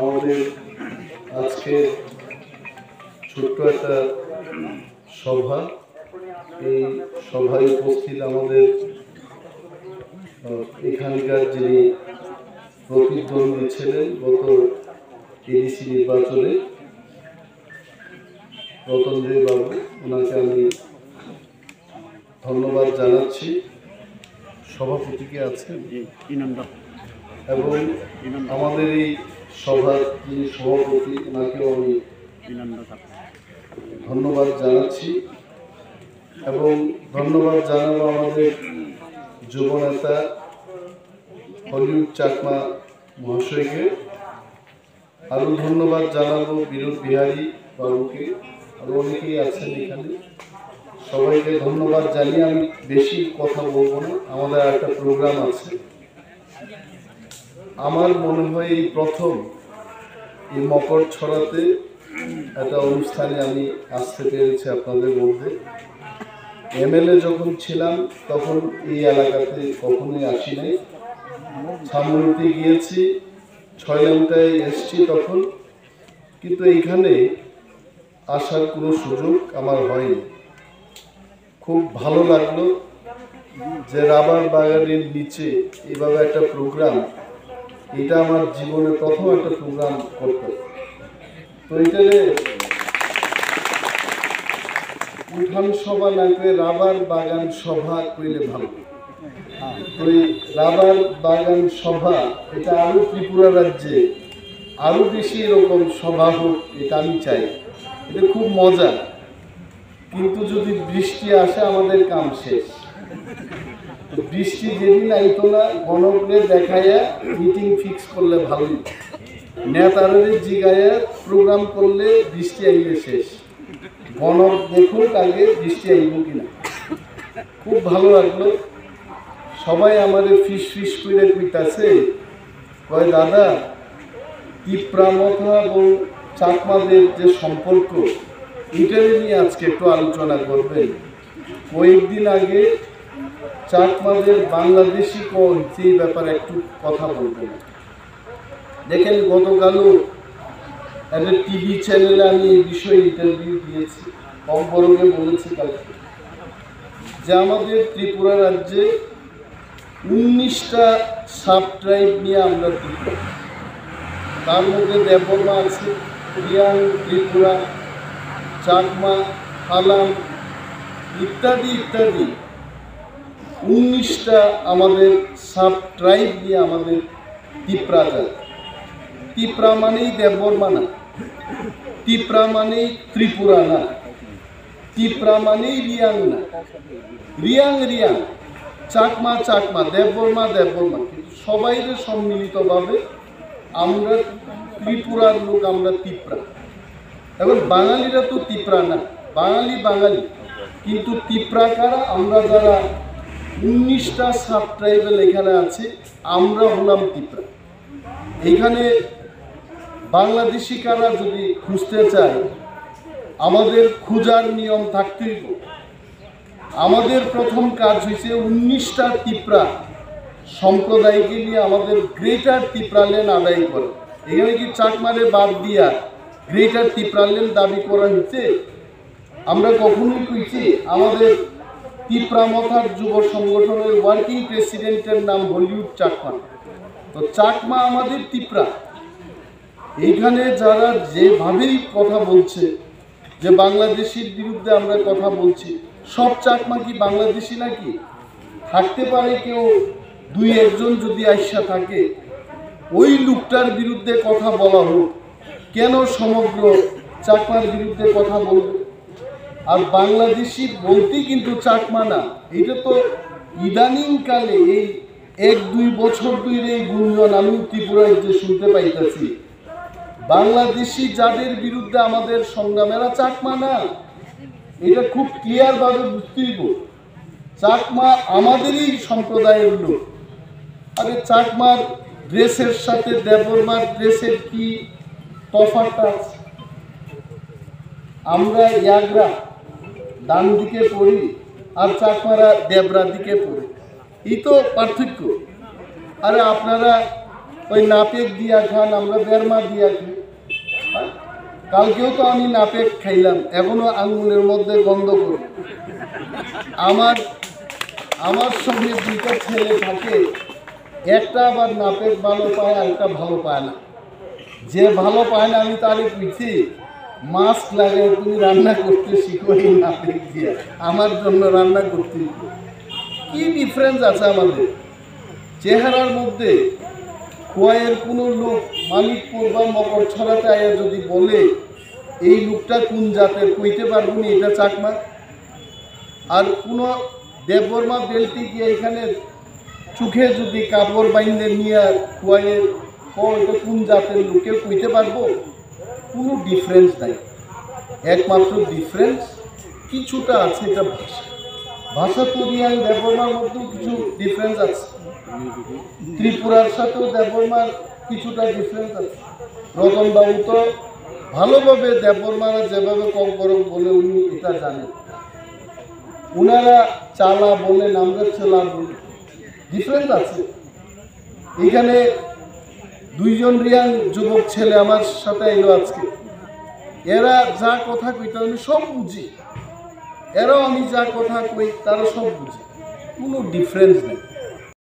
আমাদের আজকে ছোট্ট একটা সভা। এই সভায় উপস্থিত আমাদের এখানকার যিনি প্রতিদ্বন্দ্বী ছিলেন গত এডিসি নির্বাচনে, রতনজয় বাবু, ওনাকে আমি ধন্যবাদ জানাচ্ছি। সভাপতিকে আছে এবং আমাদের এই সভার যিনি সভাপতি, ওনাকেও আমি ধন্যবাদ জানাচ্ছি এবং ধন্যবাদ জানাবো আমাদের যুবনেতা হলিউড চাকমা মহাশয়কে। আরও ধন্যবাদ জানাবো বিনোদ বিহারী বাবুকে, আরও অনেকেই আছেন এখানে। সবাইকে ধন্যবাদ জানিয়ে আমি বেশি কথা বলবো না, আমাদের একটা প্রোগ্রাম আছে। আমার মনে হয় এই প্রথম এই মকর ছড়াতে একটা অনুষ্ঠানে আমি আসতে পেরেছি আপনাদের মধ্যে। এমএলএ যখন ছিলাম তখন এই এলাকাতে কখনোই আসি নাই। ছামুড়িতে গিয়েছি, ছয়লামটায় এসছি তখন, কিন্তু এইখানে আসার কোনো সুযোগ আমার হয়নি। খুব ভালো লাগলো যে রাবার বাগানের নিচে এইভাবে একটা প্রোগ্রাম, এটা আমার জীবনে প্রথম একটা প্রোগ্রাম করতে। তো এইটারে উঠান সভা না করে রাবার বাগান সভা করলে ভালো। তো এই রাবার বাগান সভা, এটা আরও ত্রিপুরা রাজ্যে আরও বেশি এরকম সভা হোক, এটা আমি চাই। এটা খুব মজা, কিন্তু যদি বৃষ্টি আসে আমাদের কাম শেষ। বৃষ্টি যেদিন আইতো না, গণকরে দেখাইয়া মিটিং ফিক্স করলে ভালোই, নেতারে জিগাইয়া প্রোগ্রাম করলে বৃষ্টি আইলে শেষ। গণক দেখুক আগে বৃষ্টি আইব কিনা। খুব ভালো লাগলো। সবাই আমাদের ফিস করে কইতাছে, কয় দাদা তিপ্রামথা এবং চাকমাদের যে সম্পর্ক, এটা নিয়ে আজকে একটু আলোচনা করবেন। কয়েকদিন আগে চাকমাদের বাংলাদেশি হচ্ছে এই ব্যাপারে একটু কথা বলবেন। দেখেন গতকালও একটা টিভি চ্যানেলে আমি এই বিষয়ে ইন্টারভিউ দিয়েছি, কম্বরকে বলেছি কালকে যে আমাদের ত্রিপুরা রাজ্যে 19টা সাব ট্রাইব নিয়ে আমরা ত্রিপুরা, তার মধ্যে দেববর্মা আছে, রিয়াং, ত্রিপুরা, চাকমা, হালাম ইত্যাদি ইত্যাদি 19টা আমাদের সাব ট্রাইব নিয়ে আমাদের তিপ্রা জাত। তিপ্রা মানেই দেববর্মা না, তিপ্রা মানেই ত্রিপুরা না, তিপ্রা মানেই রিয়াং না, রিয়াং রিয়াং, চাকমা চাকমা, দেববর্মা দেববর্মা, কিন্তু সবাই সম্মিলিতভাবে আমরা ত্রিপুরার লোক, আমরা তিপ্রা। এখন বাঙালিরা তো তিপ্রা না, বাঙালি বাঙালি, কিন্তু তিপ্রা কারা? আমরা যারা 19টা সাব ট্রাইবেল এখানে আছে, আমরা হলাম তিপ্রা। এখানে বাংলাদেশি কারা যদি খুঁজতে চায়, আমাদের খোঁজার নিয়ম থাকতেই। আমাদের প্রথম কাজ হয়েছে 19টা তিপ্রা সম্প্রদায়কে নিয়ে আমাদের গ্রেটার তিপ্রাল্যান্ড আদায় করে। এখানে কি চাকমারে বাদ দিয়া গ্রেটার তিপ্রাল্যান্ড দাবি করা হয়েছে? আমরা কখনোই কইছি? আমাদের তিপ্রামথার যুব সংগঠনের ওয়ার্কিং প্রেসিডেন্টের নাম হলিউড চাকমা। তো চাকমা আমাদের তিপ্রা। এইখানে যারা যেভাবেই কথা বলছে যে বাংলাদেশের বিরুদ্ধে আমরা কথা বলছি, সব চাকমা কি বাংলাদেশি নাকি? থাকতে পারে কেউ 2-1 যদি আইসা থাকে, ওই লোকটার বিরুদ্ধে কথা বলা হোক, কেন সমগ্র চাকমার বিরুদ্ধে কথা বলবে? আর বাংলাদেশি বলতেই কিন্তু চাকমা না, এটা তো ইদানিং কালে এই 1-2 বছর ধরে এই গুঞ্জন আমি ত্রিপুরায় যে শুনতে পাইতেছি। বাংলাদেশি যাদের বিরুদ্ধে আমাদের সংগ্রামেরা চাকমা না, এটা খুব ক্লিয়ার ভাবে বুঝতেই। চাকমা আমাদেরই সম্প্রদায়ের লোক। আরে চাকমার ড্রেসের সাথে দেববর্মার ড্রেসের কি তফাৎ আছে? আমরা ইয়াগরা ডান দিকে পড়ি আর চাকমারা দেবরা দিকে পড়ি, এই তো পার্থক্য। আরে আপনারা ওই নাপেক দিয়া খান, আমরা বেরমা দিয়া খাই। হ্যাঁ? কালকেও তো আমি নাপেক খাইলাম, এখনো আঙুলের মধ্যে গন্ধ করি। আমার আমার সঙ্গে দুইটা ছেলে থাকে, একটা আবার নাপেক ভালো পায়, আর একটা ভালো পায় না। যে ভালো পায় না আমি তারে বুঝছি মাস্ক লাগে, তুমি রান্না করতে শিখো এই নাপেক দিয়ে, আমার জন্য রান্না করতে। কি ডিফারেন্স আছে আমাদের চেহারার মধ্যে? খোয়াইয়ের কোনো লোক মালিকপুর বা মকর ছড়াতে আয়া যদি বলে এই লোকটা কোন জাতের, কইতে পারবো না এটা চাকমা। আর কোনো দেববর্মা বেলটি গিয়ে এখানে চোখে যদি কাপড় বাইন্দে নিয়ে খোয়াইয়ের এটা কোন জাতের লোকে কইতে পারবো? কোনো ডিফারেন্স নাই। একমাত্র ডিফারেন্স কিছুটা আছে, এটা ভাষা। ভাষা তো রিয়াং দেববর্মার মধ্যেও কিছু ডিফারেন্স আছে, ত্রিপুরার সাথেও দেববর্মার কিছুটা ডিফারেন্স আছে। রতনবাবু তো ভালোভাবে দেববর্মারা যেভাবে কম করম বলে উনি এটা জানেন, ওনারা চালা বলেন, আমরা চেলা বলি, ডিফারেন্স আছে। এখানে দুইজন রিয়াং যুবক ছেলে আমার সাথে এলো আজকে, এরা যা কথা কইতে আমি সব বুঝি, এরাও আমি যা কথা কই তারা সব বুঝি, কোনো ডিফারেন্স নেই।